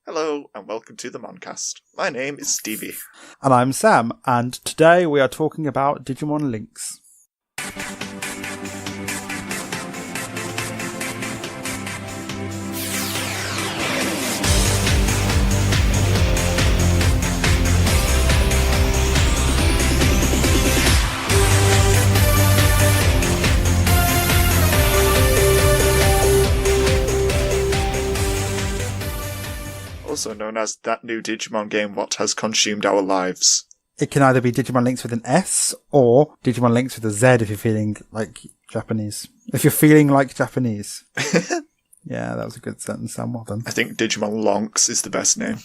Hello, and welcome to the Moncast. My name is Stevie. And I'm Sam, and today we are talking about Digimon Links. Also known as that new Digimon game what has consumed our lives. It can either be Digimon Links with an S or Digimon Links with a Z if you're feeling like Japanese. If you're feeling like Japanese. Yeah, that was a good sentence, Sam. Well done. I think Digimon Lonks is the best name.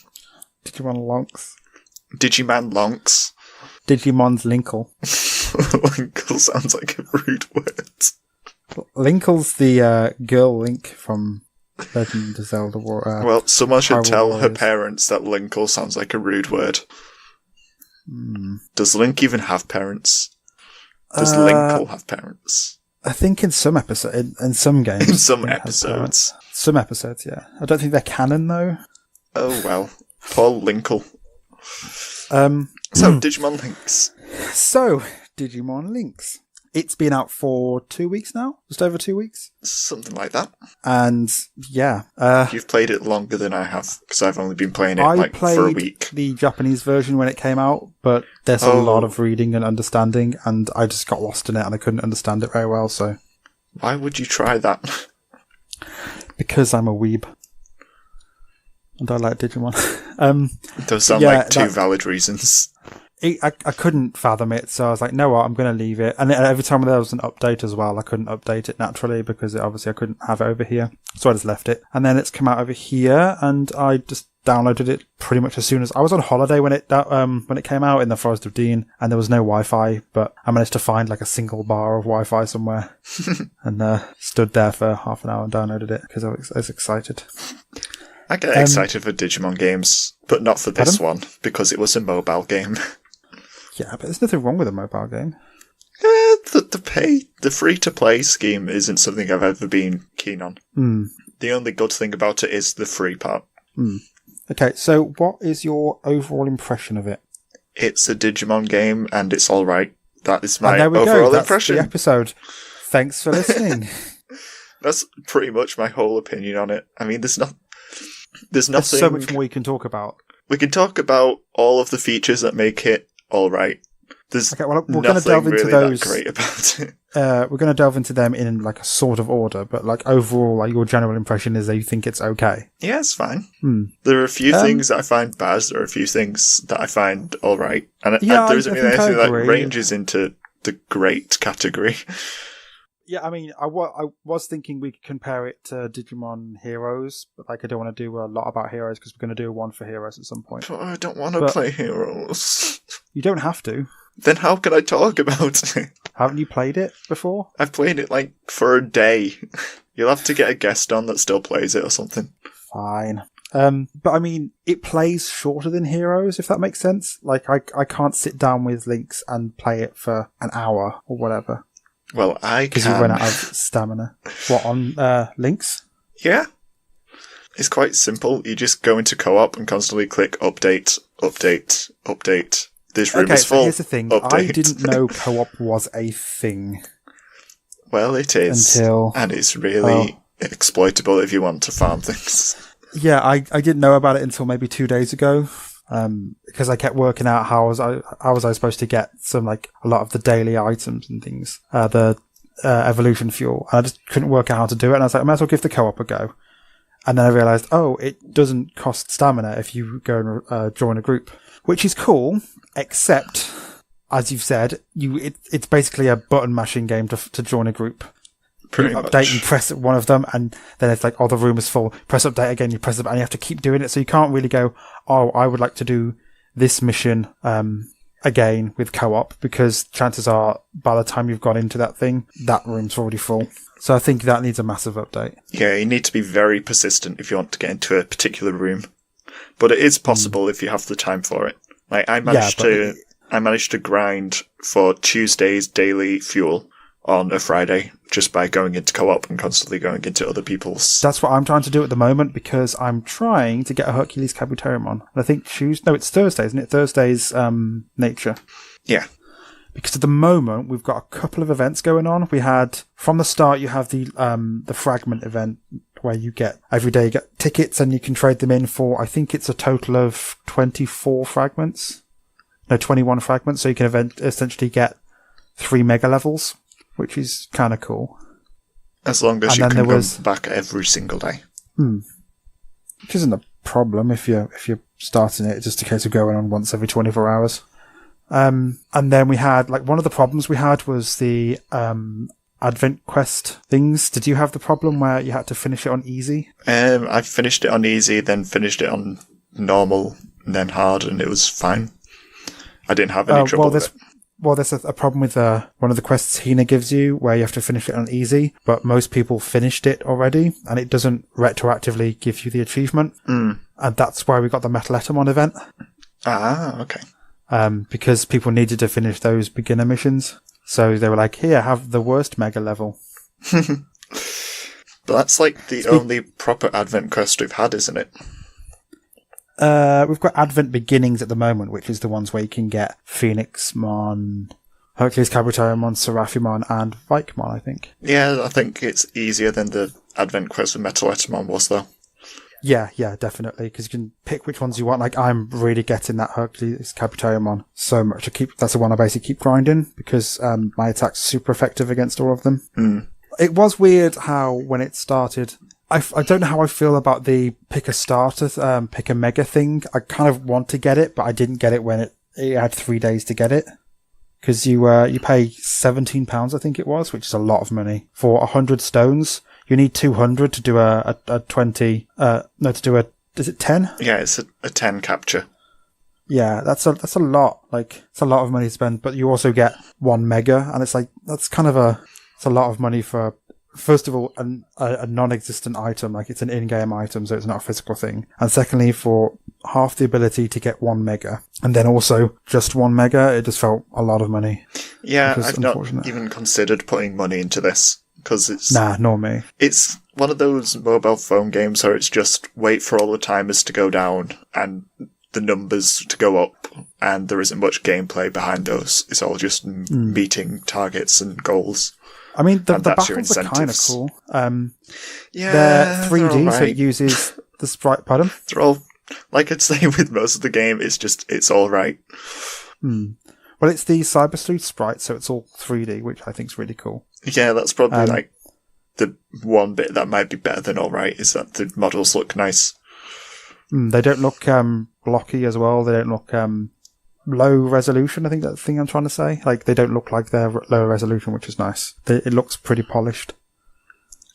Digimon Lonks. Digiman Lonks. Digimon's Linkle. Linkle sounds like a rude word. Linkle's the girl Link from Legend of Zelda War. Well, someone should tell Warriors. her parents that Linkle sounds like a rude word. Does Link even have parents? Does Linkle have parents? I think in some episodes, in some games. In some episodes. Some episodes, yeah. I don't think they're canon, though. Oh, well. Poor Linkle. So, Digimon Links. So, Digimon Links. It's been out for 2 weeks now? Just over 2 weeks? Something like that. And, yeah. You've played it longer than I have, because I've only been playing it I for a week. played the Japanese version when it came out, but there's a lot of reading and understanding, and I just got lost in it and I couldn't understand it very well, so... Why would you try that? Because I'm a weeb. And I like Digimon. Those sound like two valid reasons. I couldn't fathom it, so I was like, no, what, I'm going to leave it. And every time there was an update as well, I couldn't update it naturally because obviously I couldn't have it over here. So I just left it. And then it's come out over here, and I just downloaded it pretty much as soon as... I was on holiday when it came out in the Forest of Dean, and there was no Wi-Fi, but I managed to find like a single bar of Wi-Fi somewhere and stood there for half an hour and downloaded it because I was excited. I get excited for Digimon games, but not for this one, because it was a mobile game. Yeah, but there's nothing wrong with a mobile game. The free-to-play scheme isn't something I've ever been keen on. The only good thing about it is the free part. Okay, so what is your overall impression of it? It's a Digimon game, and it's alright. That is my overall impression. That's the episode. Thanks for listening. That's pretty much my whole opinion on it. I mean, there's nothing... There's so much more we can talk about. We can talk about all of the features that make it alright. There's we're going to delve into those. That great about it. We're going to delve into them in like a sort of order, but like overall, like your general impression is that you think it's okay. Yeah, it's fine. There are a few things that I find bad. There are a few things that I find alright, and there isn't really anything that ranges into the great category. Yeah, I mean, I was thinking we could compare it to Digimon Heroes, but like I don't want to do a lot about Heroes because we're going to do one for Heroes at some point. But I don't want to play Heroes. You don't have to. Then how can I talk about it? Haven't you played it before? I've played it like for a day. You'll have to get a guest on that still plays it or something. Fine. But I mean, it plays shorter than Heroes, if that makes sense. Like, I can't sit down with Links and play it for an hour or whatever. Well, I can. Because you run out of stamina. What, on Links? Yeah. It's quite simple. You just go into co-op and constantly click update, update, update. This room is full. So here's the thing. Update. I didn't know co-op was a thing. Well, it is. And it's really exploitable if you want to farm things. Yeah, I didn't know about it until maybe 2 days ago. Because I kept working out how was I supposed to get some, like, a lot of the daily items and things, the evolution fuel. And I just couldn't work out how to do it. And I was like, I might as well give the co-op a go. And then I realised, it doesn't cost stamina if you go and join a group, which is cool, except, as you've said, it's basically a button mashing game to join a group. Pretty you update, much. you press one of them, and then it's like, the room is full. Press update again, you press it, and you have to keep doing it. So you can't really go, I would like to do this mission again with co-op, because chances are, by the time you've gone into that thing, that room's already full. So I think that needs a massive update. Yeah, you need to be very persistent if you want to get into a particular room. But it is possible if you have the time for it. Like, I managed to grind for Tuesday's daily fuel on a Friday just by going into co-op and constantly going into other people's. That's what I'm trying to do at the moment because I'm trying to get a Hercules Kabuterimon. And I think it's Thursday, isn't it? Thursday's nature. Yeah. Because at the moment we've got a couple of events going on. We had from the start you have the fragment event where you get every day you get tickets and you can trade them in for I think it's a total of 21 fragments. So you can essentially get 3 mega levels, which is kind of cool. As long as you can go back every single day. Which isn't a problem if you're starting it. It's just a case of going on once every 24 hours. And then we had, one of the problems we had was the Advent Quest things. Did you have the problem where you had to finish it on easy? I finished it on easy, then finished it on normal, and then hard, and it was fine. I didn't have any trouble with it. Well, there's a problem with one of the quests Hina gives you where you have to finish it on easy, but most people finished it already, and it doesn't retroactively give you the achievement. And that's why we got the Metal Etamon event. Ah, okay. Because people needed to finish those beginner missions. So they were like, here, have the worst mega level. But that's the only proper Advent quest we've had, isn't it? We've got Advent Beginnings at the moment, which is the ones where you can get Phoenixmon, Hercules Kabuterimon, Seraphimon, and Vikemon, I think. Yeah, I think it's easier than the Advent quest with Metal Etamon was, though. Yeah, definitely, because you can pick which ones you want. I'm really getting that Hercules Kabuterimon so much. That's the one I basically keep grinding, because my attack's super effective against all of them. It was weird how, when it started... I don't know how I feel about the pick a starter, pick a mega thing. I kind of want to get it, but I didn't get it when it had 3 days to get it. Because you pay £17, I think it was, which is a lot of money. For 100 stones, you need 200 to do a 20, is it 10? Yeah, it's a 10 capture. Yeah, that's a lot. It's a lot of money to spend, but you also get 1 mega, and it's it's a lot of money for... First of all, a non-existent item, it's an in-game item, so it's not a physical thing. And secondly, for half the ability to get 1 mega, and then also just 1 mega, it just felt a lot of money. Yeah, I've not even considered putting money into this, because it's... Nah, nor me. It's one of those mobile phone games where it's just wait for all the timers to go down, and the numbers to go up, and there isn't much gameplay behind those. It's all just meeting targets and goals. I mean, the battles are kind of cool. Yeah, they're 3D, they're right. So it uses the sprite. Pardon? They're all, like I'd say with most of the game, it's all right. Well, it's the Cyber Sleuth sprite, so it's all 3D, which I think is really cool. Yeah, that's probably the one bit that might be better than all right, is that the models look nice. They don't look blocky as well. They don't look... low resolution, I think that's the thing I'm trying to say. They don't look like they're low resolution, which is nice. It looks pretty polished.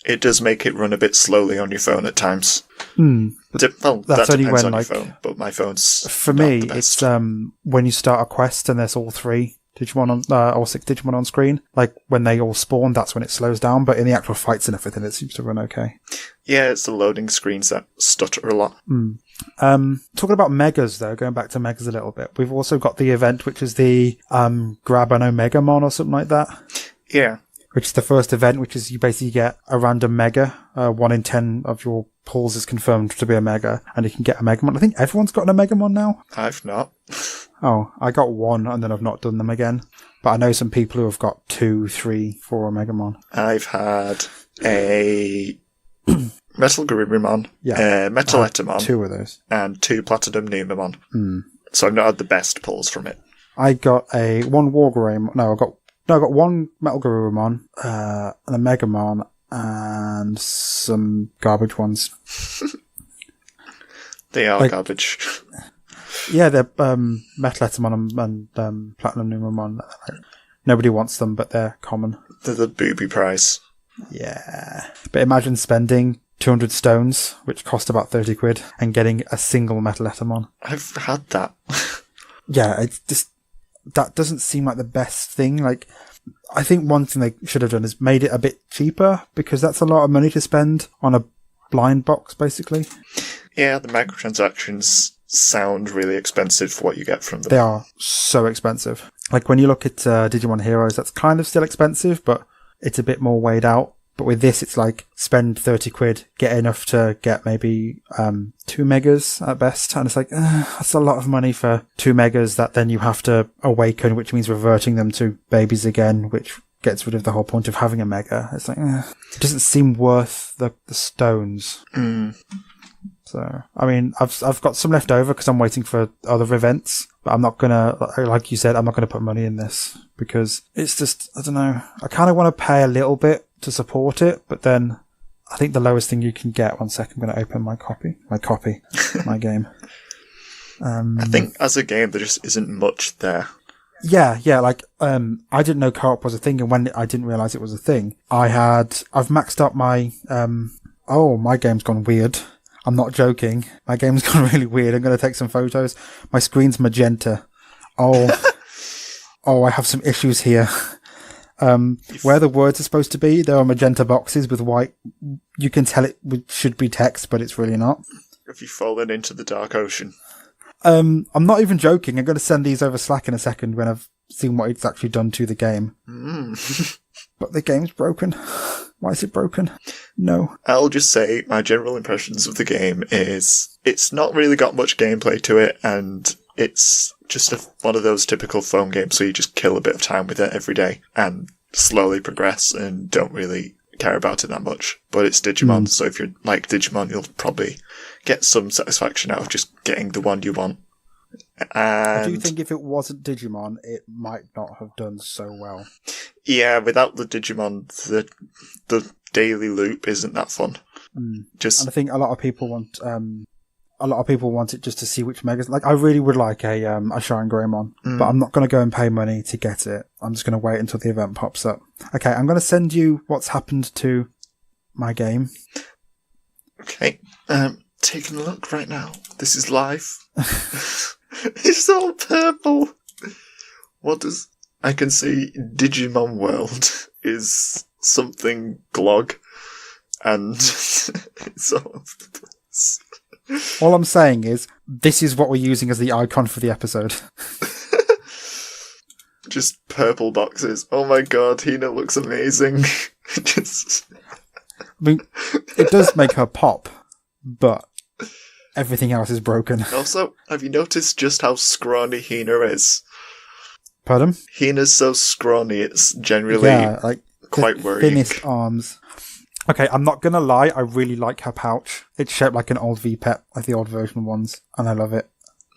It does make it run a bit slowly on your phone at times. Well, that depends on your phone, but my phone's for me, it's when you start a quest and there's all 3 Digimon or 6 Digimon on screen. When they all spawn, that's when it slows down, but in the actual fights and everything, it seems to run okay. Yeah, it's the loading screens that stutter a lot. Talking about megas, though, going back to megas a little bit, we've also got the event, which is the Grab an Omegamon or something like that. Yeah. Which is the first event, which is you basically get a random mega. 1 in 10 of your pulls is confirmed to be a mega, and you can get a Megamon. I think everyone's got an Omegamon now. I've not. Oh, I got 1, and then I've not done them again. But I know some people who have got 2, 3, 4 Omegamon. I've had a... Metal Garurumon, Metal Etamon, 2 of those, and 2 Platinum Numamon. So I've not had the best pulls from it. I got one Wargreymon. No, I got 1 Metal Garurumon, and a Megamon, and some garbage ones. They are garbage. Yeah, they're Metal Etamon and Platinum Numamon. Nobody wants them, but they're common. They're the booby prize. Yeah, but imagine spending 200 stones, which cost about 30 quid, and getting a single Metal Etamon. I've had that. Yeah, it's just... That doesn't seem like the best thing. I think one thing they should have done is made it a bit cheaper, because that's a lot of money to spend on a blind box, basically. Yeah, the microtransactions sound really expensive for what you get from them. They are so expensive. When you look at Digimon Heroes, that's kind of still expensive, but it's a bit more weighed out. But with this, it's like spend 30 quid, get enough to get maybe 2 megas at best. And it's like, that's a lot of money for 2 megas that then you have to awaken, which means reverting them to babies again, which gets rid of the whole point of having a mega. It's like, it doesn't seem worth the stones. So, I mean, I've got some left over because I'm waiting for other events, but I'm not gonna, like you said, I'm not gonna put money in this because it's just, I don't know. I kind of want to pay a little bit to support it, but then I think the lowest thing you can get, one second, I'm going to open my game. I think as a game, there just isn't much there. Yeah, like, I didn't know co-op was a thing, and when I didn't realise it was a thing, I've maxed out my, my game's gone weird. I'm not joking. My game's gone really weird. I'm going to take some photos. My screen's magenta. I have some issues here. Where the words are supposed to be, there are magenta boxes with white. You can tell it should be text, but it's really not. Have you fallen into the dark ocean? I'm not even joking. I'm going to send these over Slack in a second when I've seen what it's actually done to the game. But the game's broken. Why is it broken? No. I'll just say my general impressions of the game is it's not really got much gameplay to it, and it's just one of those typical phone games, so you just kill a bit of time with it every day and slowly progress and don't really care about it that much. But it's Digimon, so if you're like Digimon, you'll probably get some satisfaction out of just getting the one you want. And I do think if it wasn't Digimon, it might not have done so well. Yeah, without the Digimon, the daily loop isn't that fun. And I think a lot of people want it just to see which megas. Like, I really would like a Shine Greymon, but I'm not going to go and pay money to get it. I'm just going to wait until the event pops up. Okay, I'm going to send you what's happened to my game. Okay, taking a look right now. This is live. It's all purple. I can see Digimon World is something glog, and it's all over the place. All I'm saying is, this is what we're using as the icon for the episode. Just purple boxes. Oh my god, Hina looks amazing. I mean, it does make her pop, but everything else is broken. Also, have you noticed just how scrawny Hina is? Pardon? Hina's so scrawny, it's generally quite worrying. Thinnest arms. Okay, I'm not gonna lie, I really like her pouch. It's shaped like an old V-Pet, like the old version ones, and I love it.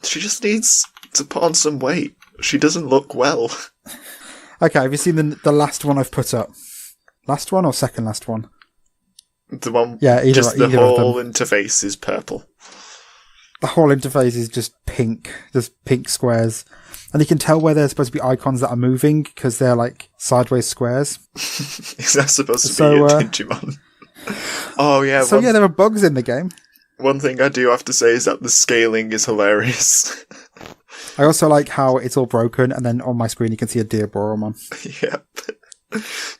She just needs to put on some weight. She doesn't look well. Okay, have you seen the last one I've put up? Last one or second last one? The one, yeah, either, just the whole interface is purple. The whole interface is just pink squares. And you can tell where there's supposed to be icons that are moving because they're like sideways squares. Is that supposed to be a Digimon? Oh yeah. So there are bugs in the game. One thing I do have to say is that the scaling is hilarious. I also like how it's all broken and then on my screen you can see a Diaboromon. Yep.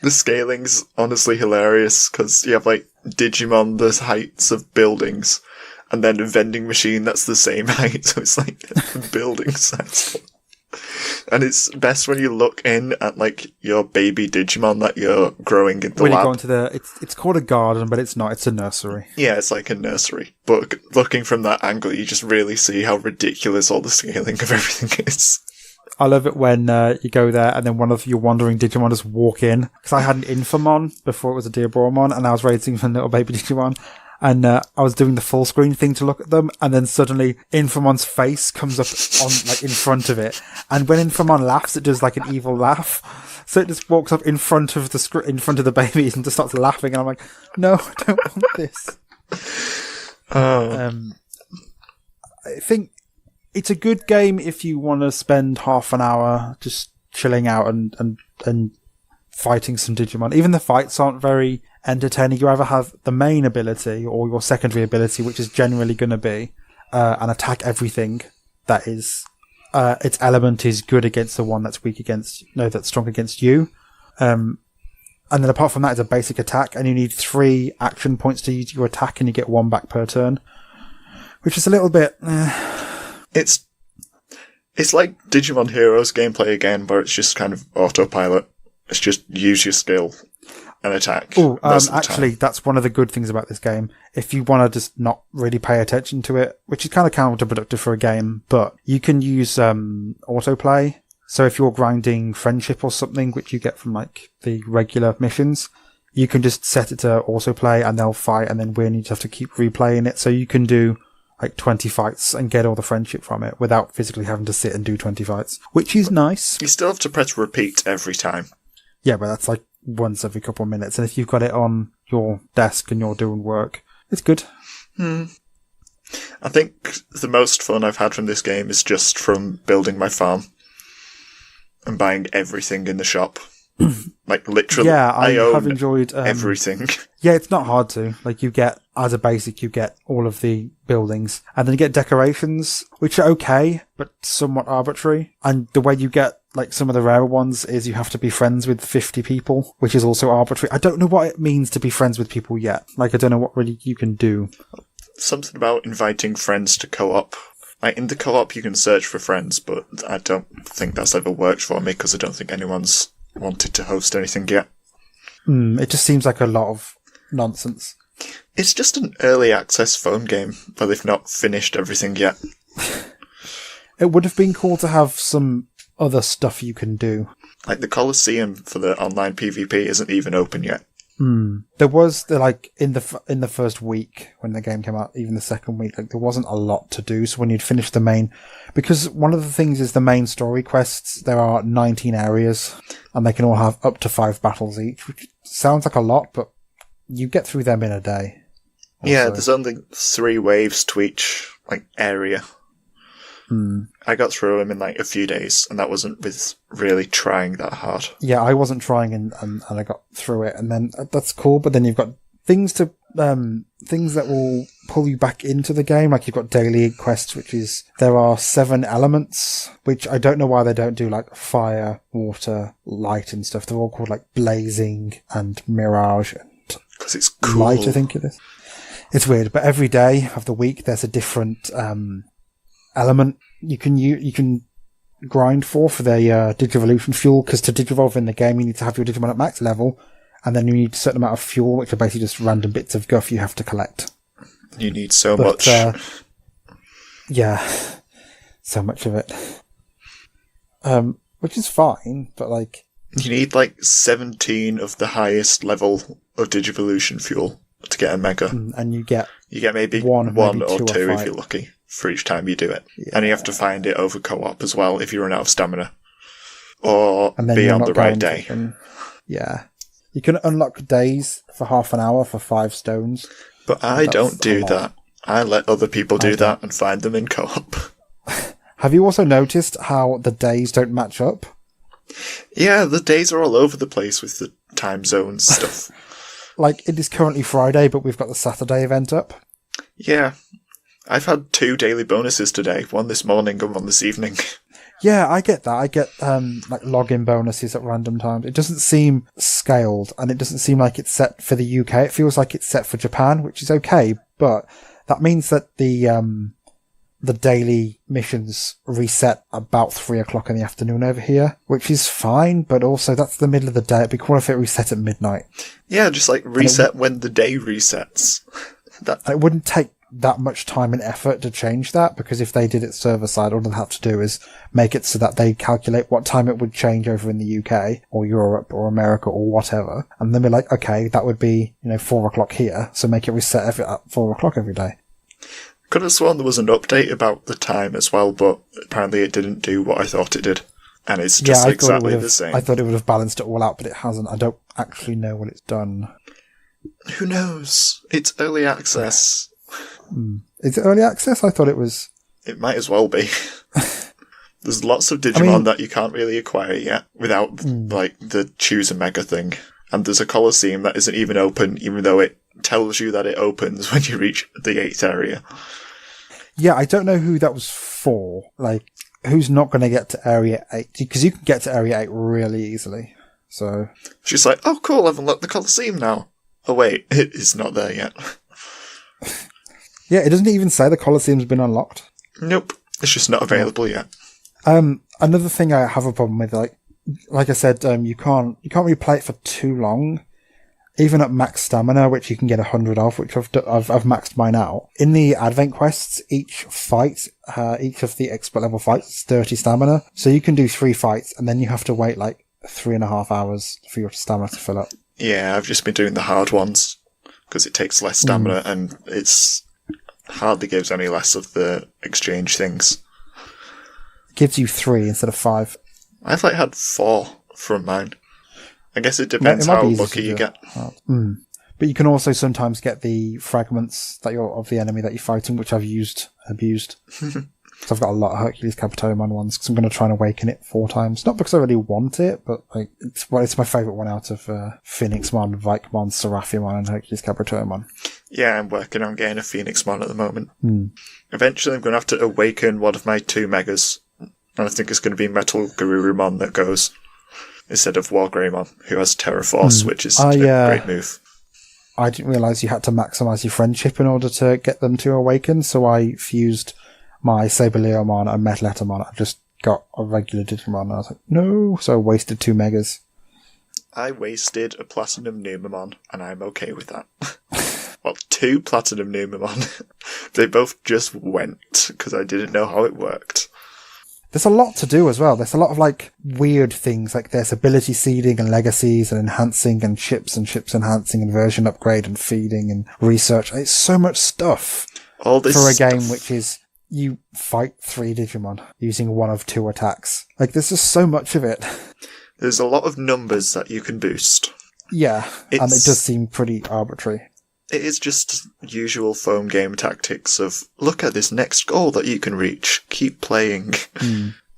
The scaling's honestly hilarious because you have like Digimon the heights of buildings and then a vending machine that's the same height, so it's like a building size. And it's best when you look in at like your baby Digimon that you're growing in the when lab. You go into it's called a garden, but it's not. It's a nursery. Yeah, it's like a nursery. But looking from that angle, you just really see how ridiculous all the scaling of everything is. I love it when you go there and then one of your wandering Digimon just walk in. Because I had an Infamon before it was a Diaboromon, and I was raising a little baby Digimon. And I was doing the full screen thing to look at them, and then suddenly Infamon's face comes up on like in front of it. And when Infamon laughs, it does like an evil laugh. So it just walks up in front of the babies and just starts laughing. And I'm like, no, I don't want this. I think it's a good game if you want to spend half an hour just chilling out and fighting some Digimon. Even the fights aren't very entertaining. You either have the main ability or your secondary ability, which is generally going to be an attack everything that is its element is good against the one that's that's strong against you. And then apart from that, it's a basic attack, and you need 3 action points to use your attack, and you get 1 back per turn, which is a little bit. It's like Digimon Heroes gameplay again, where it's just kind of autopilot. It's just use your skill. and attack. Oh, most of the actually, time. that's one of the good things about this game. If you want to just not really pay attention to it, which is kind of counterproductive for a game, but you can use autoplay. So if you're grinding friendship or something, which you get from like the regular missions, you can just set it to autoplay and they'll fight and then win. You just have to keep replaying it. So you can do like 20 fights and get all the friendship from it without physically having to sit and do 20 fights, which is nice. You still have to press repeat every time. Yeah, but that's like once every couple of minutes. And if you've got it on your desk and you're doing work, it's good. I think the most fun I've had from this game is just from building my farm and buying everything in the shop. Like, literally, Yeah, I own have enjoyed everything. Yeah, it's not hard to. Like, you get, as a basic, you get all of the buildings. And then you get decorations, which are okay, but somewhat arbitrary. And the way you get, like, some of the rarer ones is you have to be friends with 50 people, which is also arbitrary. I don't know what it means to be friends with people yet. Like, I don't know what really you can do. Something about inviting friends to co-op. Like, in the co-op, you can search for friends, but I don't think that's ever worked for me, because I don't think anyone's wanted to host anything yet. It just seems like a lot of nonsense. It's just an early access phone game, but they've not finished everything yet. It would have been cool to have some other stuff you can do. Like, the Colosseum for the online PvP isn't even open yet. There was in the first week when the game came out, even the second week, like there wasn't a lot to do. So when you'd finish the main, because one of the things is the main story quests, there are 19 areas and they can all have up to 5 battles each, which sounds like a lot, but you get through them in a day. Yeah, there's only 3 waves to each, like, area. I got through them in, like, a few days, and that wasn't with really trying that hard. Yeah, I wasn't trying and I got through it, and then that's cool, but then you've got things that will pull you back into the game, like you've got daily quests, which is, there are 7 elements, which I don't know why they don't do like fire, water, light and stuff. They're all called like blazing and mirage and because it's cool. light, I think it is. It's weird, but every day of the week there's a different element you can grind for the Digivolution fuel, because to Digivolve in the game you need to have your Digimon at max level, and then you need a certain amount of fuel, which are basically just random bits of guff you have to collect. You need so much. Yeah, so much of it. Which is fine, but like... You need like 17 of the highest level of Digivolution fuel to get a Mega. And you get maybe one or two two if you're lucky for each time you do it. Yeah. And you have to find it over co-op as well if you run out of stamina. Or be on the right day. Yeah. You can unlock days for half an hour for 5 stones. But I don't do that. I let other people do that and find them in co-op. Have you also noticed how the days don't match up? Yeah, the days are all over the place with the time zones stuff. Like, it is currently Friday, but we've got the Saturday event up. Yeah. I've had 2 daily bonuses today. One this morning and one this evening. Yeah, I get that. I get like login bonuses at random times. It doesn't seem scaled, and it doesn't seem like it's set for the UK. It feels like it's set for Japan, which is okay, but that means that the daily missions reset about 3 o'clock in the afternoon over here, which is fine, but also that's the middle of the day. It'd be cool if it reset at midnight. Yeah, just like reset when the day resets. It wouldn't take that much time and effort to change that, because if they did it server side, all they have to do is make it so that they calculate what time it would change over in the UK or Europe or America or whatever, and then be like, okay, that would be 4 o'clock here, so make it reset at 4 o'clock every day. Could have sworn there was an update about the time as well, but apparently it didn't do what I thought it did, and it's just exactly the same. I thought it would have balanced it all out, but it hasn't. I don't actually know what it's done. Who knows? It's early access. Is it early access? I thought it was... It might as well be. There's lots of Digimon that you can't really acquire yet without like the choose a Mega thing. And there's a Colosseum that isn't even open, even though it tells you that it opens when you reach the 8th area. Yeah, I don't know who that was for. Like, who's not going to get to Area 8? Because you can get to Area 8 really easily. So she's like, oh cool, I've unlocked the Colosseum now. Oh wait, it is not there yet. Yeah, it doesn't even say the Colosseum's been unlocked. Nope, it's just not available yet. Another thing I have a problem with, like I said, you can't really play it for too long, even at max stamina, which you can get 100 of, which I've maxed mine out. In the advent quests, each of the expert level fights is 30 stamina. So you can do 3 fights and then you have to wait like 3.5 hours for your stamina to fill up. Yeah, I've just been doing the hard ones because it takes less stamina and it's hardly gives any less of the exchange things. It gives you 3 instead of 5. I've had 4 from mine. I guess it depends how lucky you get. But you can also sometimes get the fragments of the enemy that you're fighting, which I've abused. So I've got a lot of Hercules Capitomon ones because I'm going to try and awaken it 4 times. Not because I really want it, but it's my favourite one out of Phoenixmon, Vikemon, Seraphimon, and Hercules Capitomon. Yeah, I'm working on getting a Phoenixmon at the moment. Eventually I'm going to have to awaken one of my 2 megas. And I think it's going to be Metal Garurumon that goes instead of Wargreymon, who has Terra Force, which is a great move. I didn't realise you had to maximise your friendship in order to get them to awaken, so I fused my Saberleomon and Metaletomon. I just got a regular Digimon, and I was like, no, so I wasted 2 megas. I wasted a Platinum Numamon, and I'm okay with that. Well, 2 Platinum Numamon. They both just went, because I didn't know how it worked. There's a lot to do as well. There's a lot of weird things, like there's ability seeding and legacies and enhancing and ships enhancing and version upgrade and feeding and research. It's so much stuff all this for a stuff. game which is you fight 3 Digimon using 1 of 2 attacks. There's just so much of it. There's a lot of numbers that you can boost. Yeah, and it does seem pretty arbitrary. It is just usual phone game tactics of, look at this next goal that you can reach. Keep playing.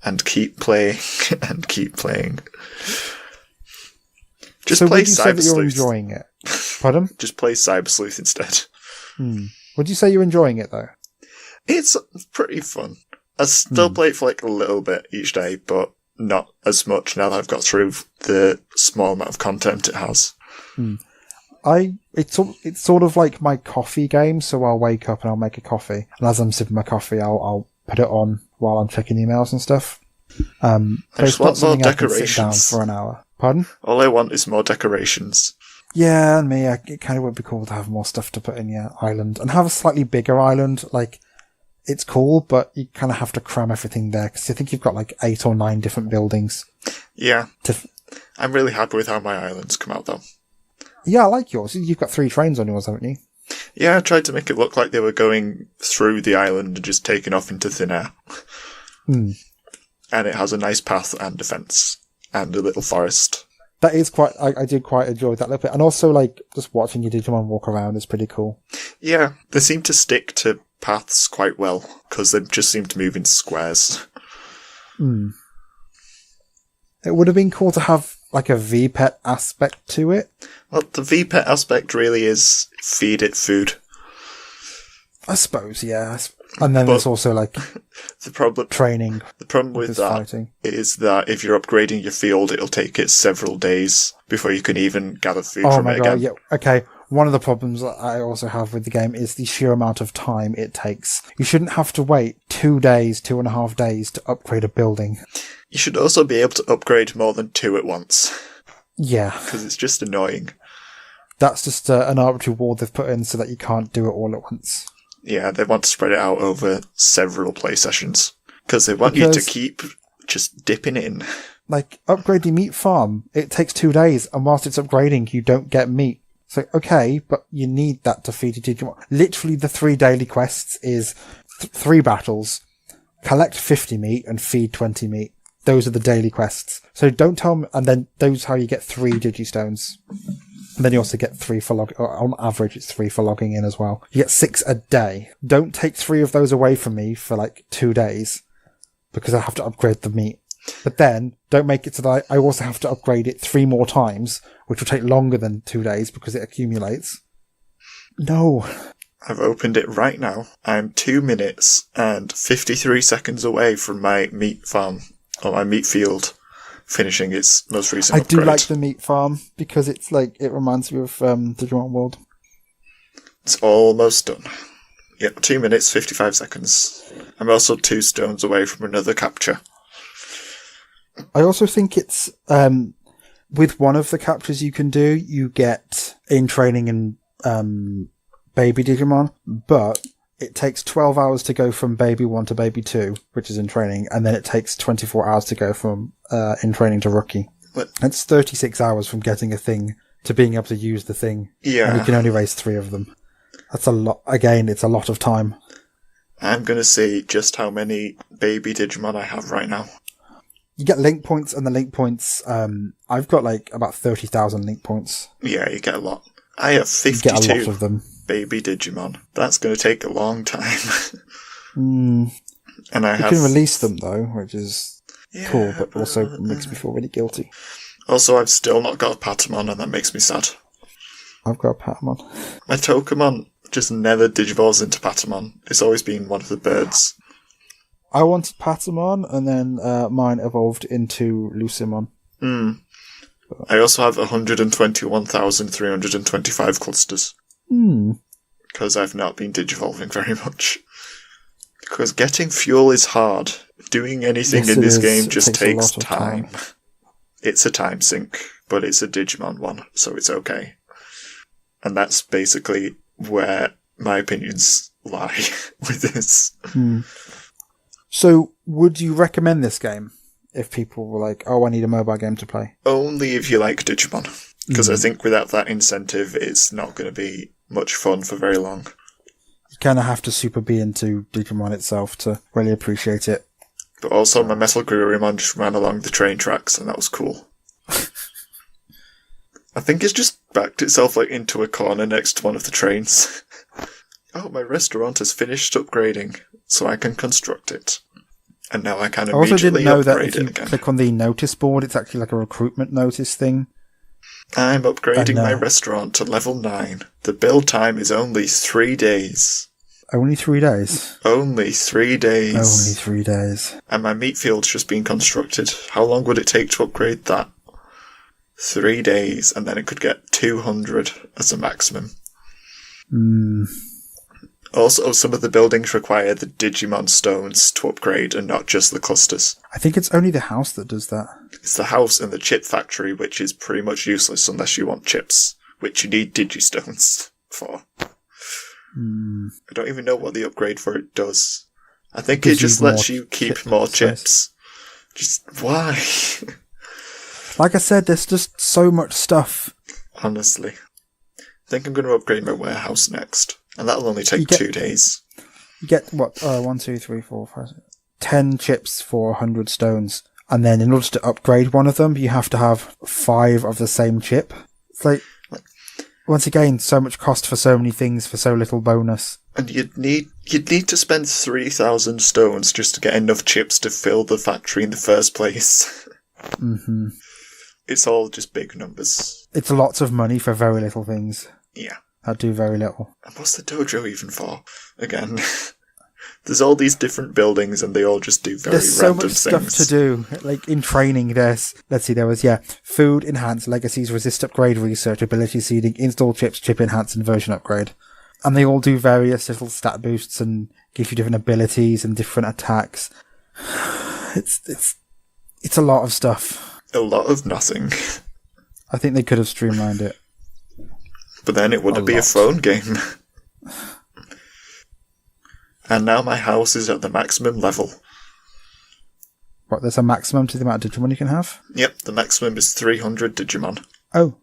And keep playing. And keep playing. Just so play would you say that you're Cyber enjoying it? Pardon? Just play Cyber Sleuth instead. Would you say you're enjoying it, though? It's pretty fun. I still play it for a little bit each day, but not as much now that I've got through the small amount of content it has. It's sort of like my coffee game, so I'll wake up and I'll make a coffee, and as I'm sipping my coffee, I'll put it on while I'm checking emails and stuff. I just want more I can sit down decorations. for an hour. Pardon? All I want is more decorations. Yeah, and me, it kind of would be cool to have more stuff to put in your island, and have a slightly bigger island. It's cool, but you kind of have to cram everything there, because I think you've got 8 or 9 different buildings. Yeah. I'm really happy with how my islands come out, though. Yeah, I like yours. You've got 3 trains on yours, haven't you? Yeah, I tried to make it look like they were going through the island and just taking off into thin air. And it has a nice path and a fence and a little forest. That is quite... I did quite enjoy that little bit. And also, just watching your Digimon walk around is pretty cool. Yeah. They seem to stick to paths quite well, because they just seem to move in squares. It would have been cool to have a VPET aspect to it. Well, the VPET aspect really is feed it food. I suppose, yeah. And then there's also the problem training. The problem with that is that if you're upgrading your field, it'll take it several days before you can even gather food from it again. Oh my god, yeah. Okay. One of the problems that I also have with the game is the sheer amount of time it takes. You shouldn't have to wait 2 days, 2.5 days to upgrade a building. You should also be able to upgrade more than 2 at once. Yeah. Because it's just annoying. That's just an arbitrary wall they've put in so that you can't do it all at once. Yeah, they want to spread it out over several play sessions. Because they want you to keep just dipping in. Upgrade the meat farm. It takes 2 days, and whilst it's upgrading, you don't get meat. So, okay, but you need that to feed your Digimon. Literally, the 3 daily quests is 3 battles, collect 50 meat, and feed 20 meat. Those are the daily quests. So don't tell me, and then those are how you get 3 Digistones. And then you also get 3 for logging, on average it's 3 for logging in as well. You get 6 a day. Don't take 3 of those away from me for 2 days, because I have to upgrade the meat. But then, don't make it so that I also have to upgrade it 3 more times, which will take longer than 2 days because it accumulates. No. I've opened it right now. I'm 2 minutes and 53 seconds away from my meat farm, or my meat field, finishing its most recent upgrade. I do like the meat farm, because it's it reminds me of Digimon World. It's almost done. Yep, 2 minutes, 55 seconds. I'm also 2 stones away from another capture. I also think it's with one of the captures you can do, you get in training and baby Digimon, but it takes 12 hours to go from baby 1 to baby 2, which is in training, and then it takes 24 hours to go from in training to rookie. What? That's 36 hours from getting a thing to being able to use the thing. Yeah. And you can only raise 3 of them. That's a lot. Again, it's a lot of time. I'm going to see just how many baby Digimon I have right now. You get link points, and the link points, I've got like about 30,000 link points. Yeah, you get a lot. I have 52 you get a lot of them. baby Digimon. That's going to take a long time. And I you can release them though, which is cool, but also makes me feel really guilty. Also, I've still not got a Patamon, and that makes me sad. I've got a Patamon. My Tokamon just never digivolves into Patamon. It's always been one of the birds. I wanted Patamon, and then mine evolved into Lucimon. I also have 121,325 clusters. Because I've not been digivolving very much. Because getting fuel is hard. Doing anything in this game just takes time. It's a time sink, but it's a Digimon one, so it's okay. And that's basically where my opinions lie with this. So, would you recommend this game if people were like, oh, I need a mobile game to play? Only if you like Digimon. Because I think without that incentive, it's not going to be much fun for very long. You kind of have to super be into Digimon itself to really appreciate it. But also, my Metal Gurumon just ran along the train tracks, and that was cool. I think it's just backed itself like into a corner next to one of the trains. Oh, my restaurant has finished upgrading, so I can construct it. And now I can immediately upgrade it again. Click on the notice board, it's actually like a recruitment notice thing. I'm upgrading my restaurant to level 9. The build time is only 3 days. Only 3 days? Only 3 days. Only 3 days. And my meat field's just been constructed. How long would it take to upgrade that? 3 days, and then it could get 200 as a maximum. Also, some of the buildings require the Digimon stones to upgrade and not just the clusters. I think it's only the house that does that. It's the house and the chip factory, which is pretty much useless unless you want chips, which you need Digistones for. I don't even know what the upgrade for it does. I think it just lets you keep more chips. Just, why? Like I said, there's just so much stuff. Honestly. I think I'm going to upgrade my warehouse next. And that'll only take 2 days. You get, 1, 2, 3, 4, 5, 10 chips for 100 stones. And then in order to upgrade one of them, you have to have 5 of the same chip. It's like, once again, so much cost for so many things for so little bonus. And you'd need to spend 3,000 stones just to get enough chips to fill the factory in the first place. It's all just big numbers. It's lots of money for very little things. Yeah. That do very little. And what's the dojo even for? Again, there's all these different buildings and they all just do very random things. There's so much stuff to do. Like in training, there was food, enhance, legacies, resist upgrade, research, ability seeding, install chips, chip enhance, and version upgrade. And they all do various little stat boosts and give you different abilities and different attacks. It's a lot of stuff. A lot of nothing. I think they could have streamlined it. But then it wouldn't be a phone game. And now my house is at the maximum level. What, there's a maximum to the amount of Digimon you can have? Yep, the maximum is 300 Digimon. Oh.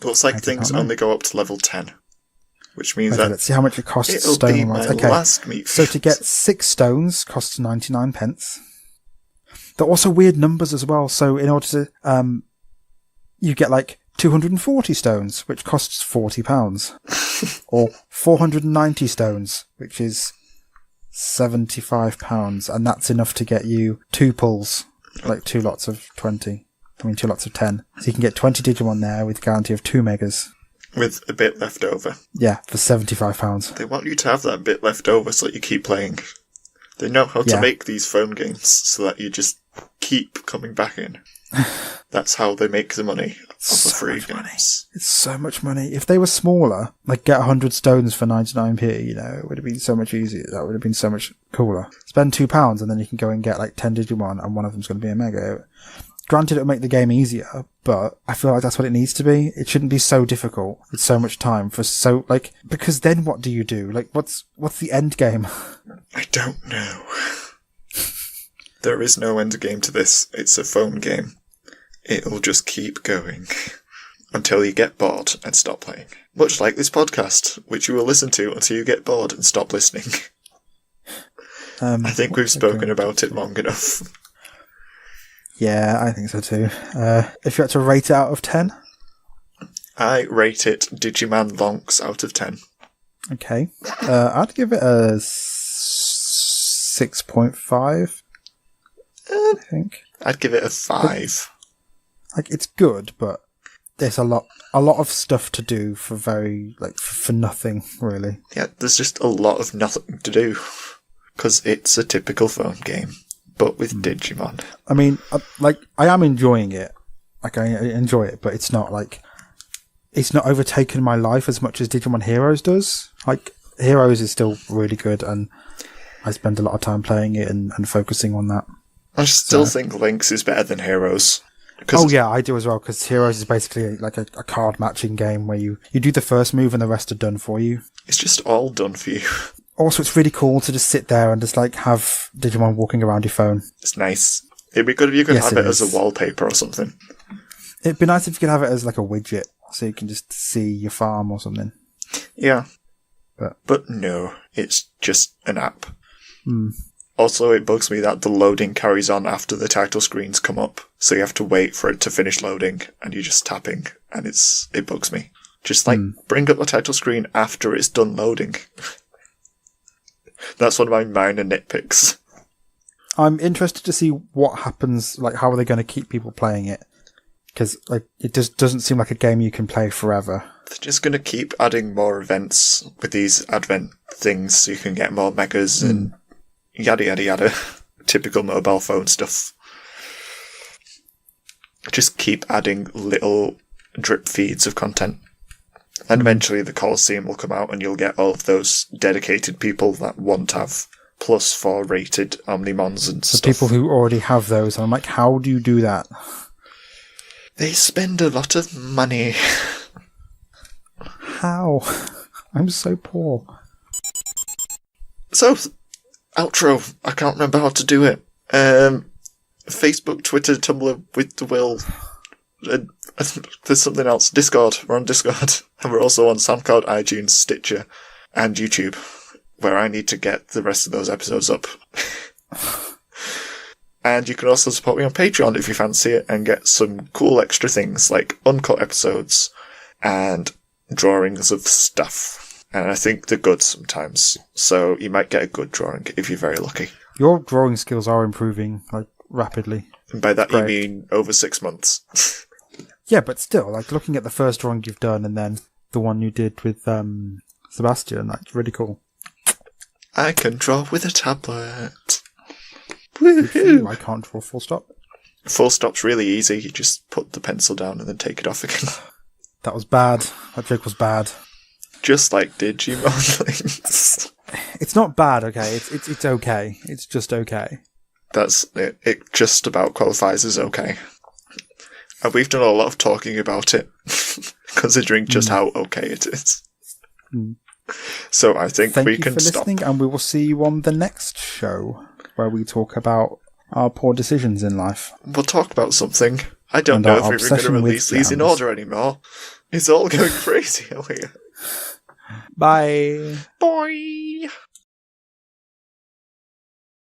Looks like things only go up to level 10. Which means that... Let's see how much it costs it'll be my last meat So to get 6 stones costs 99 pence. They're also weird numbers as well. So in order to... you get like 240 stones, which costs £40. Or 490 stones, which is £75. And that's enough to get you 2 pulls, like 2 lots of 20. 2 lots of 10. So you can get 20 Digimon there with a guarantee of 2 megas. With a bit left over. Yeah, for £75. They want you to have that bit left over so that you keep playing. They know how to make these phone games so that you just keep coming back in. That's how they make the money off of free games. It's so much money. If they were smaller, like get 100 stones for 99p, it would have been so much easier. That would have been so much cooler. Spend £2 and then you can go and get like 10 Digimon and one of them's going to be a mega. granted, it'll make the game easier, but I feel like that's what it needs to be. It shouldn't be so difficult with so much time because then what do you do? Like, what's the end game? I don't know. There is no end game to this. It's a phone game. It'll just keep going until you get bored and stop playing. Much like this podcast, which you will listen to until you get bored and stop listening. I think we've spoken about it long enough. Yeah, I think so too. If you had to rate it out of 10? I rate it Digimon Lonks out of 10. Okay. I'd give it a 6.5. I think. I'd give it a 5. Like, it's good, but there's a lot of stuff to do for nothing, really. Yeah, there's just a lot of nothing to do. Because it's a typical phone game, but with Digimon. I mean, I am enjoying it. Like, I enjoy it, but it's not overtaken my life as much as Digimon Heroes does. Like, Heroes is still really good, and I spend a lot of time playing it and focusing on that. I still think Lynx is better than Heroes. Oh yeah, I do as well, because Heroes is basically like a card matching game where you do the first move and the rest are done for you. It's just all done for you. Also, it's really cool to just sit there and just have Digimon walking around your phone. It's nice. It'd be good if you could have it as a wallpaper or something. It'd be nice if you could have it as like a widget, so you can just see your farm or something. Yeah. But no, it's just an app. Hmm. Also, it bugs me that the loading carries on after the title screens come up, so you have to wait for it to finish loading, and you're just tapping, and it bugs me. Just bring up the title screen after it's done loading. That's one of my minor nitpicks. I'm interested to see what happens, like how are they going to keep people playing it? Because it just doesn't seem like a game you can play forever. They're just going to keep adding more events with these advent things so you can get more megas and yada yada yada. Typical mobile phone stuff. Just keep adding little drip feeds of content. And eventually the Colosseum will come out and you'll get all of those dedicated people that want to have +4 rated Omnimons and stuff. The people who already have those, and I'm like, how do you do that? They spend a lot of money. How? I'm so poor. So, outro. I can't remember how to do it. Facebook, Twitter, Tumblr, with the will. There's something else. Discord. We're on Discord. And we're also on SoundCloud, iTunes, Stitcher, and YouTube, where I need to get the rest of those episodes up. And you can also support me on Patreon if you fancy it and get some cool extra things like uncut episodes and drawings of stuff. And I think they're good sometimes. So you might get a good drawing if you're very lucky. Your drawing skills are improving, rapidly. And by that you mean over 6 months. Yeah, but still, looking at the first drawing you've done and then the one you did with Sebastian, that's really cool. I can draw with a tablet. Woohoo! I can't draw full stop. Full stop's really easy. You just put the pencil down and then take it off again. That was bad. That joke was bad. Just like Digimon links. It's not bad, okay? It's okay. It's just okay. That's it. It just about qualifies as okay. And we've done a lot of talking about it, considering just how okay it is. So I think we can stop. Thank you for listening, and we will see you on the next show, where we talk about our poor decisions in life. We'll talk about something. I don't know if we're going to release these in order anymore. It's all going crazy over here. Bye. Bye.